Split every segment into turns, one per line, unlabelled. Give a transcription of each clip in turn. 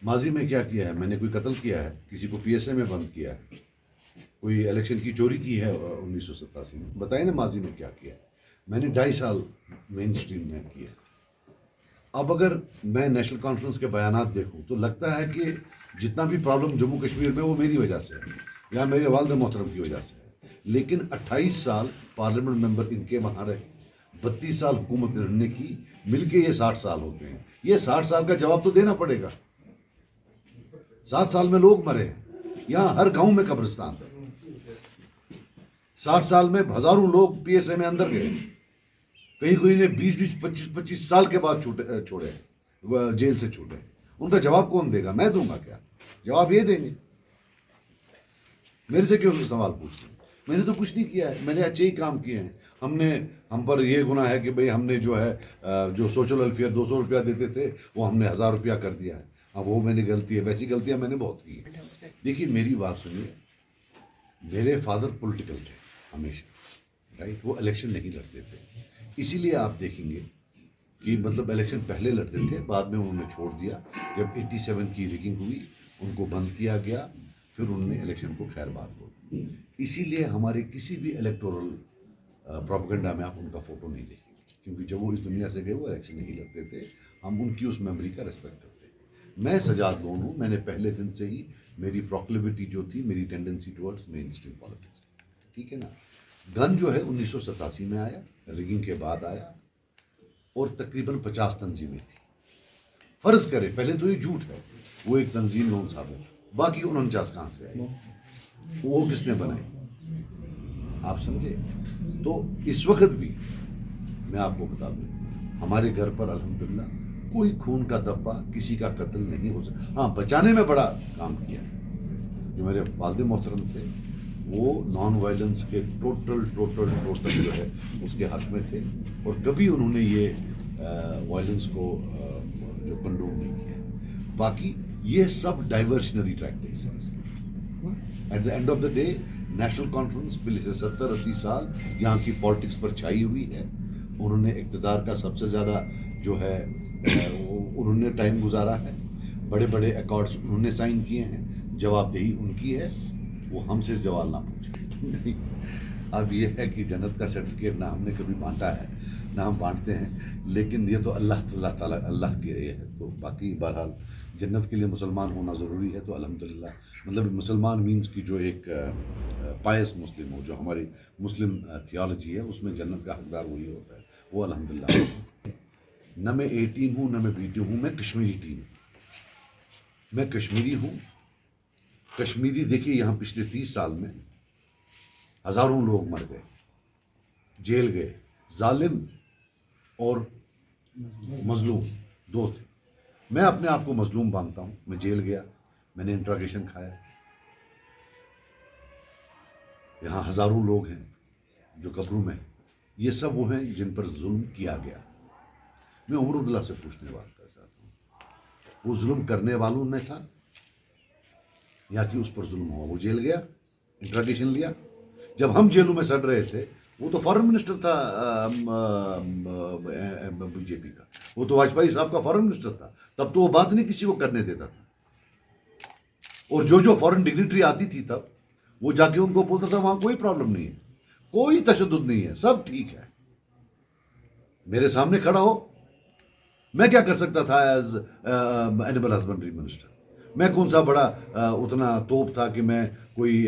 ماضی میں کیا کیا ہے؟ میں نے کوئی قتل کیا ہے؟ کسی کو پی ایس اے میں بند کیا ہے؟ کوئی الیکشن کی چوری کی ہے 1987 میں؟ بتائیں نا ماضی میں کیا کیا ہے؟ میں نے 2.5 سال مین اسٹریم میں کیا ہے۔ اب اگر میں نیشنل کانفرنس کے بیانات دیکھوں تو لگتا ہے کہ جتنا بھی پرابلم جموں کشمیر میں وہ میری وجہ سے ہے یا میرے والد محترم کی وجہ سے ہے، لیکن 28 سال پارلیمنٹ ممبر ان کے وہاں رہے، 32 سال حکومت انہوں نے کی، مل کے یہ 60 سال ہوتے ہیں۔ یہ 60 سال کا جواب تو دینا پڑے گا۔ 7 سال میں لوگ مرے ہیں، یہاں ہر گاؤں میں قبرستان ہے۔ 60 سال میں ہزاروں لوگ پی ایس اے میں اندر گئے، کہیں کوئی نے 20-25 سال کے بعد چھوڑے جیل سے چھوٹے۔ ان کا جواب کون دے گا؟ میں دوں گا کیا؟ جواب یہ دیں گے۔ میرے سے کیوں سوال پوچھتے ہیں؟ میں نے تو کچھ نہیں کیا ہے، میں نے اچھے ہی کام کیے ہیں۔ ہم پر یہ گناہ ہے کہ بھئی ہم نے جو ہے جو سوشل ویلفیئر 200 روپیہ دیتے تھے وہ ہم نے 1000 روپیہ کر دیا ہے۔ اب وہ میں نے غلطی ہے، ویسی غلطیاں میں نے بہت کی ہیں۔ دیکھیے میری بات سنیے، میرے فادر پولیٹیکل تھے ہمیشہ، رائٹ؟ وہ الیکشن نہیں لڑتے تھے، اسی لیے آپ دیکھیں گے کہ مطلب الیکشن پہلے لڑتے تھے، بعد میں انہوں نے چھوڑ دیا۔ جب 87 کی ریگنگ ہوئی ان کو بند کیا گیا، پھر انہوں نے الیکشن کو خیر بات بولی۔ اسی لیے ہمارے کسی بھی الیکٹورل پروپیگنڈا میں آپ ان کا فوٹو نہیں دیکھیں گے، کیونکہ جب وہ اس دنیا سے گئے وہ الیکشن نہیں لڑتے تھے۔ ہم ان کی اس میموری کا ریسپیکٹ کرتے ہیں۔ میں سجاد لون ہوں، میں نے پہلے دن سے ہی میری پروکلیوٹی جو تھی، میری ٹینڈنسی ٹورڈز مین اسٹریم پالیٹکس، ٹھیک ہے نا؟ گن جو ہے 1987 میں آیا، ریگنگ کے بعد آیا، اور تقریباً 50 تنظیمیں تھیں۔ فرض کرے پہلے تو یہ جھوٹ ہے، وہ ایک تنظیم لون صاحب ہے، باقی 49 کہاں سے آئے؟ وہ کس نے بنائے؟ آپ سمجھے؟ تو اس وقت بھی میں آپ کو بتا دوں، ہمارے گھر پر الحمدللہ کوئی خون کا دھبا، کسی کا قتل نہیں ہو سکتا۔ ہاں، بچانے میں بڑا کام کیا ہے۔ جو میرے والد محترم تھے وہ نان وائلنس کے ٹوٹل جو ہے اس کے حق میں تھے، اور کبھی انہوں نے یہ وائلنس کو جو کنڈوم نہیں کیا۔ باقی یہ سب ڈائیورشنری ٹیکٹکس ہیں۔ At the end of the day National Conference پچھلے 70-80 سال یہاں کی پالیٹکس پر چھائی ہوئی ہے۔ انہوں نے اقتدار کا سب سے زیادہ جو ہے انہوں نے ٹائم گزارا ہے، بڑے بڑے ایکارڈز انہوں نے سائن کیے ہیں، جواب دہی ان کی ہے۔ وہ ہم سے سوال نہ پوچھیں۔ اب یہ ہے کہ جنت کا سرٹیفکیٹ نہ ہم نے کبھی بانٹا ہے نہ ہم بانٹتے ہیں، لیکن یہ تو اللہ تعالیٰ اللہ کے یہ ہے۔ تو باقی بہرحال جنت کے لیے مسلمان ہونا ضروری ہے، تو الحمدللہ مطلب مسلمان مینز کی جو ایک پائس مسلم ہو، جو ہماری مسلم تھیالوجی ہے اس میں جنت کا حقدار وہی ہوتا ہے، وہ الحمدللہ۔ نہ میں 18 ہوں نہ میں BT ہوں، میں کشمیری ٹیم ہوں۔ میں کشمیری ہوں، کشمیری۔ دیکھیے یہاں پچھلے 30 سال میں ہزاروں لوگ مر گئے، جیل گئے، ظالم اور مظلوم دو تھے۔ میں اپنے آپ کو مظلوم مانتا ہوں۔ میں جیل گیا، میں نے انٹراگیشن کھایا۔ یہاں ہزاروں لوگ ہیں جو قبروں میں، یہ سب وہ ہیں جن پر ظلم کیا گیا۔ میں عمر اللہ سے پوچھنے بات کر چاہتا ہوں، وہ ظلم کرنے والوں میں تھا یا کہ اس پر ظلم ہوا؟ وہ جیل گیا، انٹراگیشن لیا۔ جب ہم جیلوں میں سڑ رہے تھے وہ تو فارن منسٹر تھا BJP کا، وہ تو واجپئی صاحب کا فارن منسٹر تھا، تب تو وہ بات نہیں کسی کو کرنے دیتا تھا۔ اور جو فارن ڈگنیٹری آتی تھی تب وہ جا کے ان کو بولتا تھا وہاں کوئی پرابلم نہیں ہے، کوئی تشدد نہیں ہے، سب ٹھیک ہے۔ میرے سامنے کھڑا ہو، میں کیا کر سکتا تھا ایز اینیمل ہسبنڈری منسٹر؟ میں کون سا بڑا اتنا توپ تھا کہ میں کوئی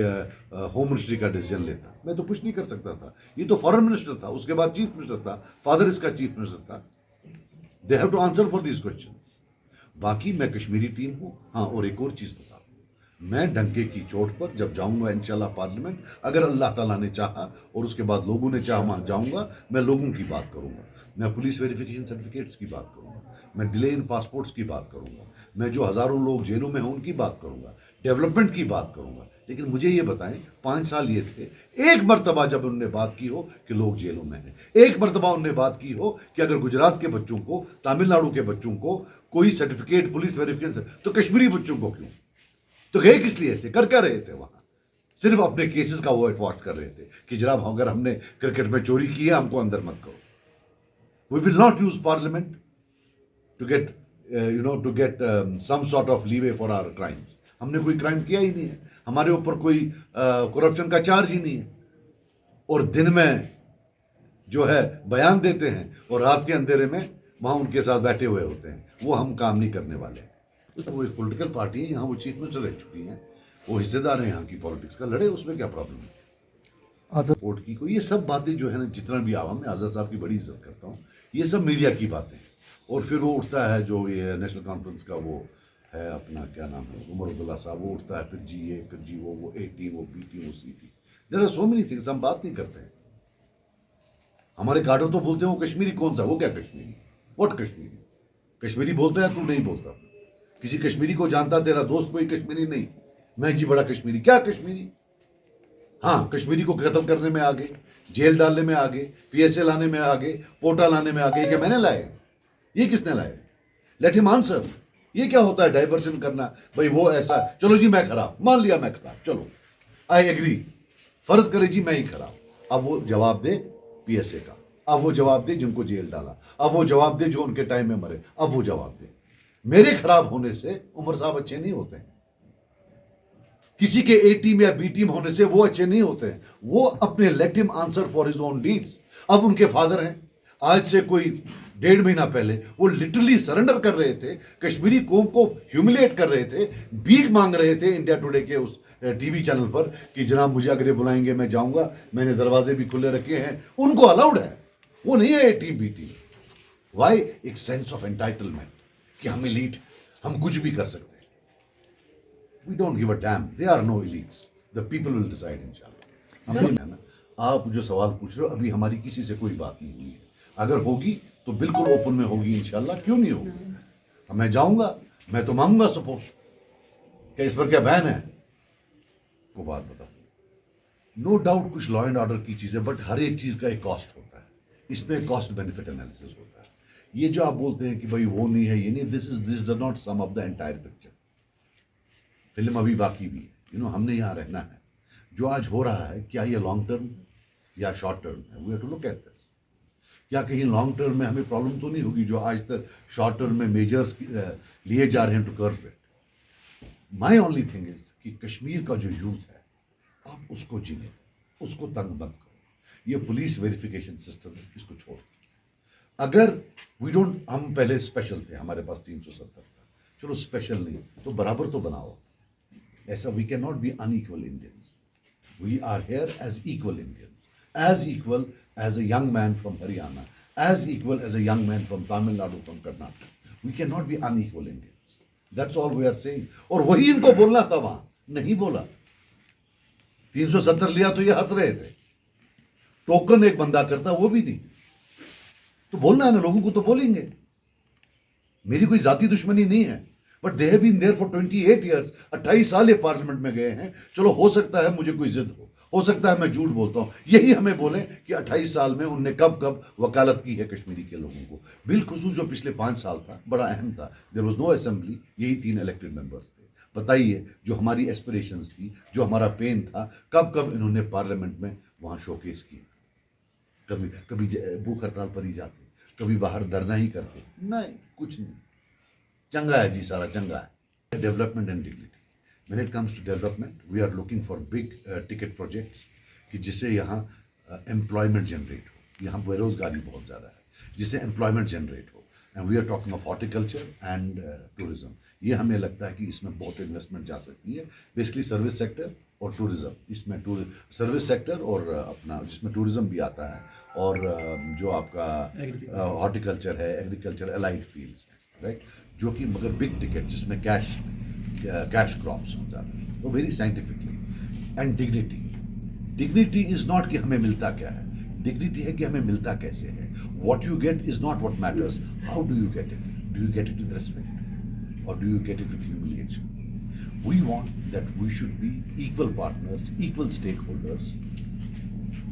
ہوم منسٹری کا ڈیسیجن لیتا؟ میں تو کچھ نہیں کر سکتا تھا۔ یہ تو فارن منسٹر تھا، اس کے بعد چیف منسٹر تھا، فادر اس کا چیف منسٹر تھا۔ They have to answer for these questions. باقی میں کشمیری ٹیم ہوں۔ ہاں، اور ایک اور چیز بتا دوں، میں ڈنکے کی چوٹ پر جب جاؤں گا انشاءاللہ پارلیمنٹ، اگر اللہ تعالیٰ نے چاہا اور اس کے بعد لوگوں نے چاہا، وہاں جاؤں گا، میں لوگوں کی بات کروں گا، میں پولیس ویریفیکیشن سرٹیفکیٹس کی بات کروں گا، میں ڈیلے ان پاسپورٹس کی بات کروں گا، میں جو ہزاروں لوگ جیلوں میں ہیں ان کی بات کروں گا، ڈیولپمنٹ کی بات کروں گا۔ لیکن مجھے یہ بتائیں، 5 سال یہ تھے، ایک مرتبہ جب انہوں نے بات کی ہو کہ لوگ جیلوں میں ہیں، ایک مرتبہ انہوں نے بات کی ہو کہ اگر گجرات کے بچوں کو، تامل ناڈو کے بچوں کو کوئی سرٹیفکیٹ پولیس ویریفیکیشن، تو کشمیری بچوں کو کیوں؟ تو گئے کس لیے تھے؟ کر رہے تھے وہاں؟ صرف اپنے کیسز کا وائٹ واش کر رہے تھے کہ جناب اگر ہم نے کرکٹ میں چوری کی ہے ہم کو اندر مت کرو۔ We will not use parliament to get to get some sort of leeway for our crimes. ہم نے کوئی کرائم کیا ہی نہیں ہے, ہمارے اوپر کوئی کرپشن کا چارج ہی نہیں ہے, اور دن میں جو ہے بیان دیتے ہیں اور رات کے اندھیرے میں وہاں ان کے ساتھ بیٹھے ہوئے ہوتے ہیں. وہ ہم کام نہیں کرنے والے ہیں. وہ ایک پولیٹیکل پارٹی ہے, یہاں وہ چیف منسٹر رہ چکی ہیں, وہ حصے دار ہیں یہاں کی پالیٹکس کا, لڑے, اس میں کیا پرابلم ہے. سپورٹ کی کوئی یہ سب باتیں جو ہے نا, جتنا بھی عوام, میں آزاد صاحب کی بڑی عزت کرتا ہوں, یہ سب میڈیا کی باتیں. اور پھر وہ اٹھتا ہے جو یہ نیشنل کانفرنس کا وہ ہے اپنا کیا نام ہے, عمر عبداللہ صاحب, وہ اٹھتا ہے پھر جی اے, پھر جی وہ اے ٹیم, وہ بی ٹیم, وہ C team. There are so many things, ہم بات نہیں کرتے ہیں. ہمارے گارڈر تو بولتے ہیں وہ کشمیری کون سا, وہ کیا کشمیری, واٹ کشمیری, کشمیری بولتا ہے تو نہیں بولتا. کسی کشمیری کو جانتا تیرا دوست کوئی کشمیری نہیں, میں جی بڑا کشمیری, کیا کشمیری. ہاں, کشمیری کو قتل کرنے میں آگے, جیل ڈالنے میں آگے, پی ایس اے لانے میں آگے, پوٹا لانے میں آگے. یہ کیا میں نے لائے, یہ کس نے لائے, لیٹ ہم آنسر. یہ کیا ہوتا ہے ڈائیورشن کرنا, بھائی وہ ایسا, چلو جی میں خراب, مان لیا میں خراب, چلو آئی ایگری, فرض کرے جی میں ہی خراب. اب وہ جواب دے پی ایس اے کا, اب وہ جواب دے جن کو جیل ڈالا, اب وہ جواب دے جو ان کے ٹائم میں مرے, اب وہ جواب دے. میرے خراب ہونے سے عمر صاحب اچھے نہیں ہوتے ہیں, کسی کے اے ٹیم یا بی ٹیم ہونے سے وہ اچھے نہیں ہوتے ہیں. وہ اپنے let him answer for his own deeds. اب ان کے فادر ہیں, آج سے کوئی 1.5 مہینہ پہلے وہ لٹرلی سرنڈر کر رہے تھے, کشمیری قوم کو ہیوملیٹ کر رہے تھے, بھیک مانگ رہے تھے انڈیا ٹوڈے کے اس ٹی وی چینل پر کہ جناب مجھے اگر یہ بلائیں گے میں جاؤں گا, میں نے دروازے بھی کھلے رکھے ہیں. ان کو الاؤڈ ہے, وہ نہیں ہے A team B team. Why, ایک سینس آف انٹائٹلمنٹ کہ ہم ایلیٹ, ہم کچھ بھی کر سکتے ہیں. We don't give a damn. There are no elites. The people will decide inshallah. آپ جو سوال پوچھ رہے ہو, ابھی ہماری کسی سے کوئی بات نہیں ہوئی ہے. اگر ہوگی تو بالکل اوپن میں ہوگی انشاءاللہ, کیوں نہیں ہوگی. میں جاؤں گا, میں تو مانگوں گا سپورٹ. کیا اس پر کیا بین ہے, کو بات بتاؤ. نو ڈاؤٹ کچھ لا اینڈ آرڈر کی چیز ہے, بٹ ہر ایک چیز کا ایک کاسٹ ہوتا ہے. اس میں کاسٹ بینیفٹ انالیسس ہوتا ہے. یہ جو آپ بولتے ہیں کہ بھائی وہ نہیں ہے, یہ نہیں, this does not some up the entire picture. Film ابھی باقی بھی ہے, ہم نے یہاں رہنا ہے. جو آج ہو رہا ہے کیا یہ لانگ ٹرم یا شارٹ ٹرم ہے, we have to look at this. کیا کہیں لانگ ٹرم میں ہمیں پرابلم تو نہیں ہوگی جو آج تک شارٹ ٹرم میں میجرز لیے جا رہے ہیں to curb it. My only thing is کہ کشمیر کا جو یوتھ ہے, آپ اس کو جینے, اس کو تنگ مت کرو. یہ پولیس ویریفیکیشن سسٹم ہے, اس کو چھوڑ. اگر وی ڈونٹ, ہم پہلے اسپیشل تھے, ہمارے پاس 370 تھا, چلو اسپیشل نہیں تو برابر تو بناؤ. ایسا we can not be unequal Indians. We are here as equal Indians, as equal as a young man from Haryana, as equal as a young man from Tamil Nadu, from Karnataka. We can not be unequal Indians. That's all we are seeing. اور وہی ان کو بولنا تھا, وہاں نہیں بولا. 370 لیا تو یہ ہنس رہے تھے. ٹوکن ایک بندہ کرتا, وہ بھی نہیں. تو بولنا ہے نا, لوگوں کو تو بولیں گے. میری کوئی ذاتی دشمنی نہیں ہے, but they have been there for 28 years. 28 سال یہ پارلیمنٹ میں گئے ہیں. چلو ہو سکتا ہے مجھے کوئی ضد ہو سکتا ہے میں جھوٹ بولتا ہوں. یہی ہمیں بولیں کہ 28 سال میں ان نے کب کب وکالت کی ہے کشمیری کے لوگوں کو. بالخصوص جو پچھلے 5 سال تھا, بڑا اہم تھا. دیر واز نو اسمبلی, یہی 3 الیکٹڈ ممبرس تھے. بتائیے جو ہماری ایسپریشنز تھی, جو ہمارا پین تھا, کب کب انہوں نے پارلیمنٹ میں وہاں شوکیس کیا. کبھی بھوک ہڑتال پر ہی جاتے, کبھی باہر دھرنا ہی کرتے. نہیں, کچھ نہیں. چنگا ہے جی, سارا چنگا ہے. Development and dignity. When it comes to development, we are looking for big ticket projects کہ جس سے یہاں employment generate ہو. یہاں بے روزگاری بہت زیادہ ہے, جس سے employment generate who. And we are talking of horticulture and tourism. یہ ہمیں لگتا ہے کہ اس میں بہت انویسٹمنٹ جا سکتی ہے. بیسکلی سروس سیکٹر اور ٹورزم, اس میں سروس سیکٹر اور اپنا جس میں ٹورزم بھی آتا ہے, اور جو آپ کا ہارٹیکلچر ہے, ایگریکلچر, الائڈ فیلڈس ہیں, رائٹ, جو کہ مگر بگ ٹکٹ جس میں کیش کراپس ہو جاتا ہے. تو very scientifically. And dignity. Dignity is not کہ ہمیں ملتا کیا ہے, ڈگنیٹی ہے کہ ہمیں ملتا کیسے ہے. What you get is not what matters, how do you get it. Do you get it with respect اور do you get it with humiliation. We want that we should be equal partners, equal stakeholders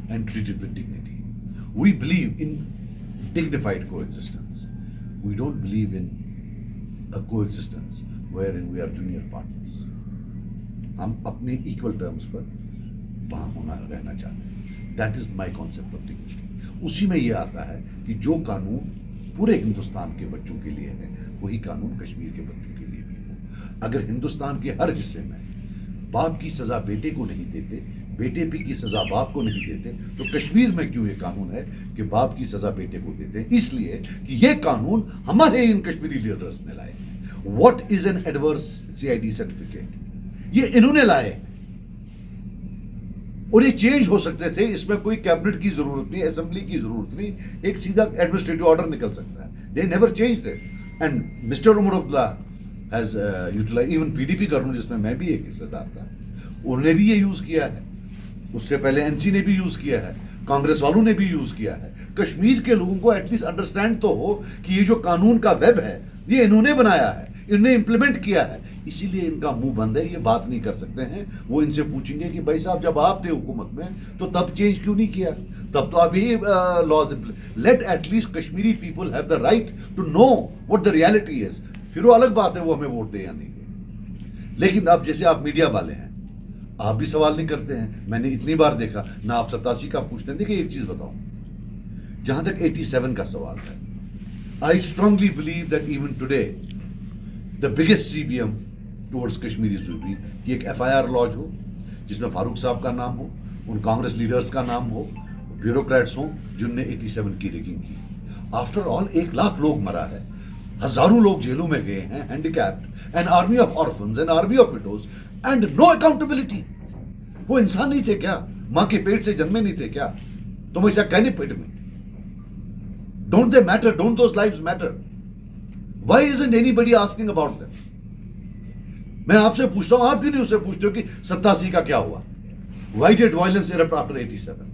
and treated with dignity. We believe in dignified coexistence. We don't believe in a coexistence wherein we are junior partners. ہم اپنے equal terms پر وہاں ہونا رہنا چاہتے ہیں. That is my concept of dignity. اسی میں یہ آتا ہے کہ جو قانون پورے ہندوستان کے بچوں کے لیے ہے وہی قانون کشمیر کے بچوں کے لیے بھی ہو. اگر ہندوستان کے ہر حصے میں باپ کی سزا بیٹے کو نہیں دیتے, بیٹے کی سزا باپ کو نہیں دیتے, تو کشمیر میں کیوں یہ قانون ہے کہ باپ کی سزا بیٹے کو دیتے ہیں؟ اس لیے کہ یہ قانون ہمارے ان کشمیری لیڈرز نے لائے. What is an adverse CID certificate, یہ انہوں نے لائے, اور یہ چینج ہو سکتے تھے. اس میں کوئی کیبنٹ کی ضرورت نہیں, اسمبلی کی ضرورت نہیں, ایک سیدھا ایڈمنسٹریٹو آرڈر نکل سکتا ہے. They never changed it. And mister Omar Abdullah has utilize, even PDP government جس میں میں بھی ایک حصہ دار تھا, انہوں نے بھی یہ یوز کیا ہے. اس سے پہلے NC نے بھی یوز کیا ہے, کانگریس والوں نے بھی یوز کیا ہے. کشمیر کے لوگوں کو ایٹ لیسٹ انڈرسٹینڈ تو ہو کہ یہ جو قانون کا ویب ہے یہ انہوں نے بنایا ہے, انہوں نے امپلیمنٹ کیا ہے, اسی لیے ان کا منہ بند ہے, یہ بات نہیں کر سکتے ہیں. وہ ان سے پوچھیں گے کہ بھائی صاحب جب آپ تھے حکومت میں تو تب چینج کیوں نہیں کیا, تب تو آپ یہی laws. Let at least Kashmiri people have the right to know what the reality is. پھر وہ الگ بات ہے وہ ہمیں ووٹ دے یا نہیں دے. لیکن اب جیسے آپ میڈیا والے ہیں, آپ بھی سوال نہیں کرتے ہیں. میں نے اتنی بار دیکھا نہ آپ 87 کا پوچھتے ہیں. دیکھیں ایک چیز بتاؤں, جہاں تک 87 کا سوال ہے, I strongly believe that even today the biggest CBM towards Kashmiri will be کہ ایک FIR lodge ہو جس میں فاروق صاحب کا نام ہو, ان کانگریس لیڈرز کا نام ہو, بیوروکریٹس ہوں جن نے 87 کی ریگنگ کی. آفٹر آل 1 لاکھ لوگ مرا ہے, ہزاروں لوگ جیلوں میں گئے ہیں, handicapped, an army of orphans, an army of widows, and no accountability. وہ انسان نہیں تھے کیا؟ ماں کے پیٹ سے جنمے نہیں تھے کیا؟ تم ایسا کہنے پیٹ میں. Don't they matter? Don't those lives matter? Why isn't anybody asking about them? میں آپ سے پوچھتا ہوں, آپ کیوں نہیں اس سے پوچھتے ہو کہ 87 کا کیا ہوا? Why did violence erupt after 87?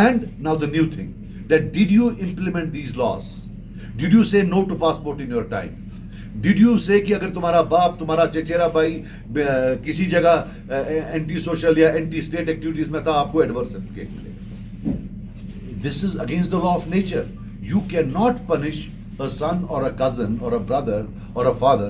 And now the new thing, that did you implement these laws? Did you say no to passport in your time? Did you say کہ اگر تمہارا باپ, تمہارا چچیرا بھائی کسی جگہ اینٹی سوشل یا اینٹی اسٹیٹ ایکٹیویٹیز میں تھا, آپ کو ایڈورس سرٹیفکیٹ ملے گا؟ This is against the law of nature. You cannot punish a son or a cousin or a brother or a father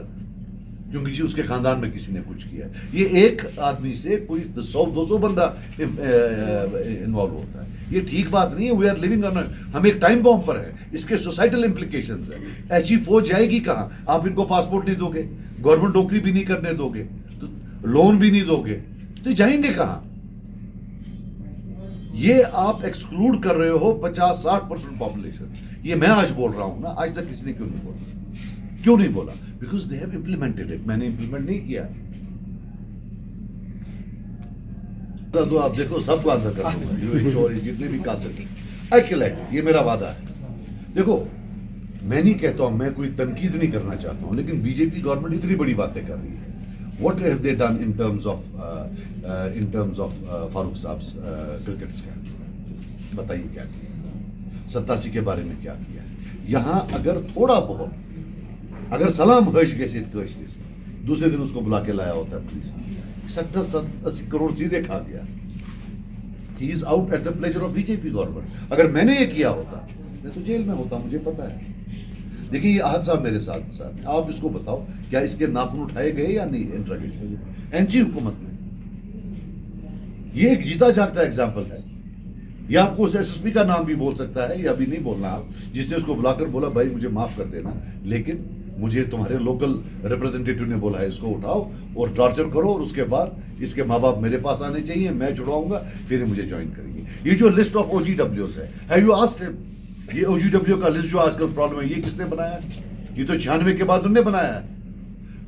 کیونکہ جی اس کے خاندان میں کسی نے کچھ کیا. یہ ایک آدمی سے کوئی 100-200 بندہ انوالو ہوتا ہے. یہ ٹھیک بات نہیں ہے. وی آر لیونگ آن, ہم ایک ٹائم بام پر ہے. اس کے سوسائٹل امپلیکیشنز ہیں. ایسی فوج جائے گی کہاں؟ آپ ان کو پاسپورٹ نہیں دو گے, گورنمنٹ نوکری بھی نہیں کرنے دو گے, تو لون بھی نہیں دو گے, تو جائیں گے کہاں؟ یہ آپ ایکسکلوڈ کر رہے ہو 50-60% پاپولیشن. یہ میں آج بول رہا ہوں نا, آج تک کسی نے کیوں نہیں بولا؟ کیوں نہیں بولا؟ Because they have implemented it. میں نے امپلیمنٹ نہیں کیا. تو آپ دیکھو سب کو آنسر کر دوں گا, چوری جتنے بھی قاتل, آئی کل ایٹ, یہ میرا وعدہ ہے. دیکھو میں نہیں کہتا ہوں, میں کوئی تنقید نہیں کرنا چاہتا ہوں, لیکن BJP گورنمنٹ اتنی بڑی باتیں کر رہی ہے. What have they done in terms of فاروق صاحب کرکٹ اسکینڈل؟ بتائیے کیا کیا؟ 87 کے بارے میں کیا کیا؟ یہاں اگر تھوڑا بہت اگر سلام ہوش گئے دوسرے دن اس کو بلا کے لایا ہوتا ہے پولیس, 70-80 کروڑ سیدھے کھا گیا. He is out at the pleasure of BJP government. اگر میں نے یہ کیا ہوتا میں تو جیل میں ہوتا, مجھے پتا ہے. دیکھیے یہ احد صاحب میرے ساتھ, آپ اس کو بتاؤ کیا اس کے ناخن اٹھائے گئے یا نہیں انٹراگیشن NC حکومت میں؟ یہ ایک جیتا جاگتا ایگزامپل ہے. یہ آپ کو اس SSP کا نام بھی بول سکتا ہے, یا ابھی نہیں بولنا آپ, جس نے اس کو بلا کر بولا بھائی مجھے معاف کر دینا, لیکن مجھے تمہارے لوکل ریپرزینٹیٹیو نے بولا ہے اس کو اٹھاؤ اور ٹارچر کرو, اور اس کے بعد اس کے ماں باپ میرے پاس آنے چاہیے, میں چھڑواؤں گا, پھر مجھے جوائن کریں گے. یہ جو لسٹ آف OGWs ہے, ہیو یو آسکڈ ہم؟ یہ OGW کا لسٹ جو آج کل پرابلم ہے, یہ کس نے بنایا؟ یہ تو 96 کے بعد انہوں نے بنایا ہے.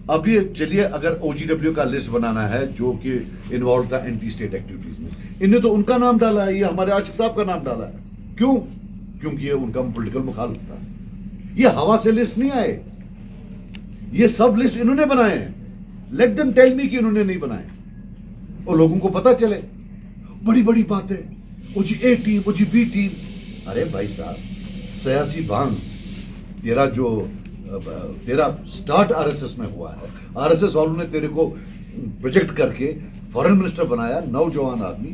اب یہ چلیے اگر OGW کا لسٹ بنانا ہے جو کہ انوالو تھا اینٹی اسٹیٹ ایکٹیویٹیز میں, انہیں تو ان کا نام ڈالا ہے, یہ ہمارے عاشق صاحب کا نام ڈالا ہے. کیوں؟ کیونکہ یہ ان کا پولیٹیکل مخالف تھا. یہ ہوا سے لسٹ نہیں آئے, یہ سب لسٹ انہوں نے بنائے ہیں. لیٹ دم ٹیل می کہ انہوں نے نہیں بنائے, اور لوگوں کو پتا چلے. بڑی بڑی باتیں, OG-A ٹیم, OG-B ٹیم. ارے بھائی صاحب, سیاسی بانگ تیرا سٹارٹ RSS میں ہوا ہے. RSS والوں نے تیرے کو پروجیکٹ کر کے فورن منسٹر بنایا, نوجوان آدمی,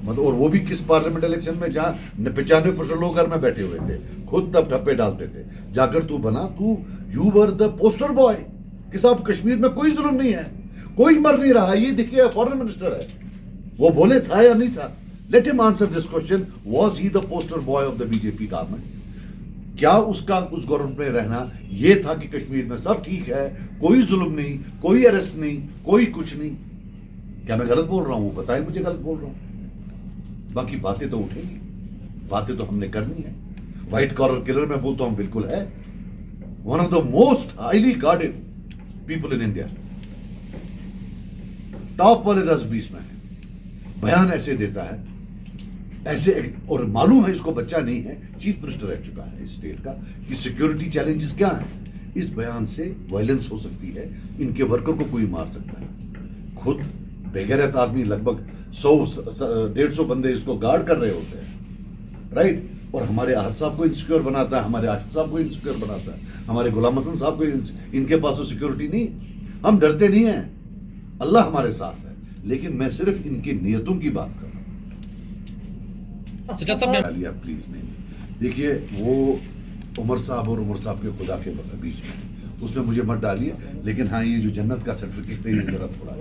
مطلب, اور وہ بھی کس پارلیمنٹ الیکشن میں جہاں 95% لوگ گھر میں بیٹھے ہوئے تھے, خود تب ٹھپے ڈالتے تھے, جا کر تو بنا. You were the poster boy کہ صاحب کشمیر میں کوئی ظلم نہیں ہے, کوئی مر نہیں رہا. یہ دیکھیے فورن منسٹر ہے, وہ بولے تھا یا نہیں تھا؟ Let him answer this question. Was he the poster boy of the BJP government? کیا اس کا اس گورنمنٹ میں رہنا یہ تھا کہ کشمیر میں سب ٹھیک ہے, کوئی ظلم نہیں, کوئی اریسٹ نہیں, کوئی کچھ نہیں. کیا میں غلط بول رہا ہوں؟ بتائیں مجھے غلط بول رہا ہوں. باقی باتیں تو اٹھیں گی, باتیں تو ہم نے کرنی ہے. وائٹ کالر کلر میں بولتا ہوں بالکل ہے, one of the most highly guarded people in India, top والے 10-20 میں ہے. بیان ایسے دیتا ہے ایسے, اور معلوم ہے اس کو بچہ نہیں ہے, چیف منسٹر رہ چکا ہے اس اسٹیٹ کا, کہ سیکیورٹی چیلنجز کیا ہیں. اس بیان سے وائلنس ہو سکتی ہے, ان کے ورکر کو کوئی مار سکتا ہے. خود بےغیرت آدمی لگ بھگ 100-150 بندے اس کو گارڈ کر رہے ہوتے ہیں, رائٹ. اور ہمارے احد صاحب کو انسیکیور بناتا ہے, ہمارے عاشق صاحب کو انسیکیور بناتا ہے, ہمارے غلام حسن صاحب کو. ان کے پاس تو سیکیورٹی نہیں. ہم ڈرتے نہیں ہیں, اللہ ہمارے ساتھ ہے, لیکن میں صرف ان کی نیتوں کی بات کر رہا ہوں. پلیز نہیں دیکھیے, وہ عمر صاحب اور عمر صاحب کے خدا کے بیچ میں, اس میں مجھے مت ڈالیے. لیکن ہاں, یہ جو جنت کا سرٹیفکیٹ ہے یہ ذرا تھوڑا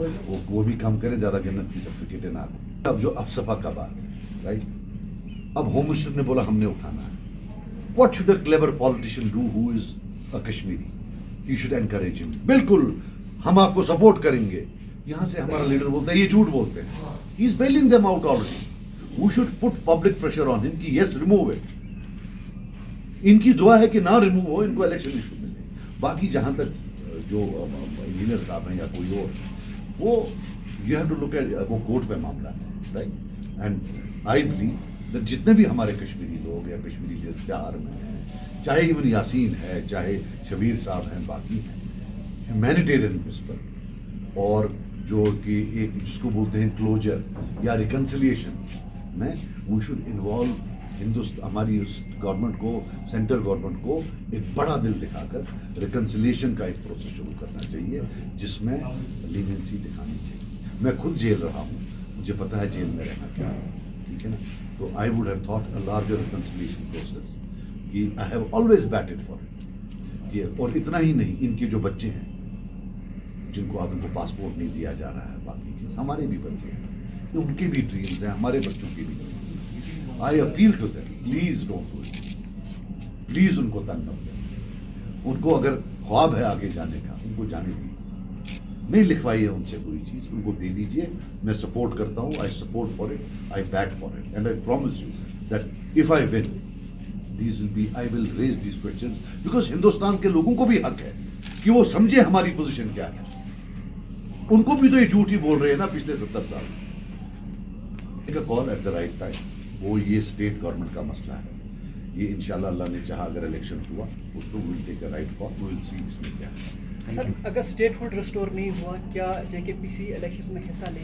وہ بھی کم کریں, زیادہ جنت کی سرٹیفکیٹ نہ دیں. اب جو افسفا کا بات, رائٹ, اب ہوم منسٹر نے بولا ہم نے اٹھانا ہے. What should a clever politician do who is a Kashmiri? He should encourage ہم. بالکل ہم آپ کو سپورٹ کریں گے. یہاں سے ہمارا لیڈر بولتا ہے یہ جھوٹ بولتے ہیں. He is bailing them out already. We should put public pressure on him کہ yes remove it. ان کی دعا ہے کہ نہ ریموو ہو, ان کو الیکشن ایشو ملے. باقی جہاں تک جو انجینئر صاحب ہیں یا کوئی اور, وہ you have to look at, وہ کورٹ پہ معاملہ ہے, رائٹ. اینڈ آئی بلیو جتنے بھی ہمارے کشمیری لوگ یا کشمیری جو اشتہار میں ہیں, چاہے ایون یاسین ہے, چاہے شبیر صاحب ہیں, باقی ہیں ہیومینیٹیرین اس پر, اور جو کہ ایک جس کو بولتے ہیں کلوجر یا ریکنسلیشن میں, وی شوڈ انوالو ہماری گورنمنٹ کو, سینٹرل گورنمنٹ کو ایک بڑا دل دکھا کر ریکنسلیشن کا ایک پروسیس شروع کرنا چاہیے, جس میں لینینسی دکھانی چاہیے. میں خود جیل رہا ہوں, مجھے پتا ہے جیل میں رہنا کیا ہے, ٹھیک ہے نا. تو I would have thought a larger reconciliation process, کہ I have always batted for it. اور اتنا ہی نہیں, ان کے جو بچے ہیں جن کو آدم کو پاسپورٹ نہیں دیا جا رہا ہے, باقی چیز, ہمارے بھی بچے ہیں, ان کے بھی ڈریمز ہیں, ہمارے بچوں کے بھی ڈریمز ہیں. I appeal to them, please don't do it. Please ان کو تنگ نہ کریں. ان کو اگر خواب ہے آگے جانے کا, ان کو جانے دیجیے. نہیں لکھوائیے ان سے کوئی چیز, ان کو دے دیجیے. میں سپورٹ کرتا ہوں, I support for it, I back for it, and I promise you that if I win these will be, I will raise these questions, because Hindustan کے لوگوں کو بھی حق ہے کہ وہ سمجھے ہماری پوزیشن کیا ہے. ان کو بھی تو یہ جھوٹ ہی بول رہے ہیں نا پچھلے 70 سال. ٹیک اے کال ایٹ دا رائٹ ٹائم. وہ یہ اسٹیٹ گورنمنٹ کا مسئلہ ہے, یہ انشاءاللہ اللہ نے چاہا اگر الیکشن ہوا اس کو ول ٹیک اے رائٹ کال, ول سی اس میں کیا ہے.
سر اگر اسٹیٹ ہوڈ ریسٹور نہیں ہوا, کیا جے کے پی سی الیکشن میں حصہ لے